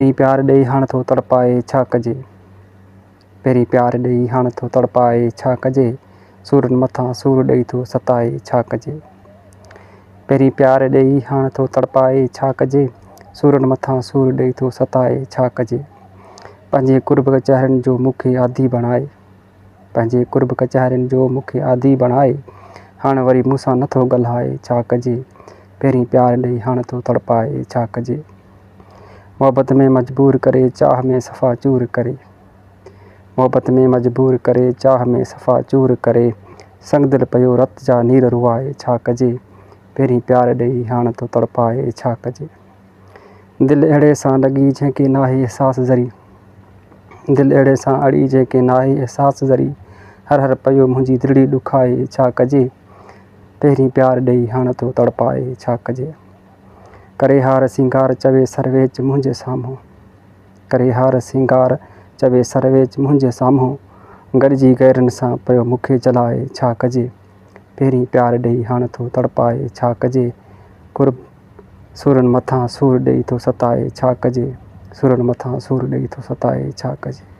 पहिरीं प्यार ॾेई हाण थो तड़पाए छा कजे। पहिरीं प्यार ॾेई हाण थो तड़पाए छा कजे। सूरनि मथां सूर ॾेई थो सताए छा कजे। पहिरीं प्यार ॾेई हाण थो तड़पाए छा कजे। सूरनि मथां सूर ॾेई थो सताए छा कजे। पंहिंजे कुर्ब कचहरियुनि जो मूंखे आदी बणाए। पंहिंजे कुर्ब कचहरियुनि जो मूंखे आदी बणाए। हाणे वरी मूंसां नथो ॻाल्हाए छा कजे। पहिरीं प्यार ॾेई हाण थो तड़पाए छा कजे। मोहबत में मजबूर करे चाह में सफ़ा चूर करे। मोहबत में मजबूर करे चाह में सफ़ा चूर करे। संग दिलि पियो रत जा नीर रुआए छा कजे। पहिरीं प्यार ॾेई हाण थो तड़पाए छा कजे। दिलि अहिड़े सां लॻी जंहिंखे नाहे अहसास ज़री। दिलि अहिड़े सां अड़ी जंहिंखे नाहे अहसास ज़री। हर हर पियो मुंहिंजी दिलि ॾुखाए छा कजे। पहिरीं प्यार ॾेई हाण थो तड़पाए छा कजे। करे हार सिंगार चवे सरवेच मुंहिंजे साम्हूं। करे हार सिंगार चवे सरवेच मुंहिंजे साम्हूं। गॾिजी गैरनि सां पियो मूंखे जलाए छा कजे। पहिरीं प्यार ॾेई हाण थो तड़पाए छा कजे। कुर्ब सूरनि मथां सूर ॾेई थो सताए छा कजे। सूरनि मथां सूर ॾेई थो सताए छा कजे।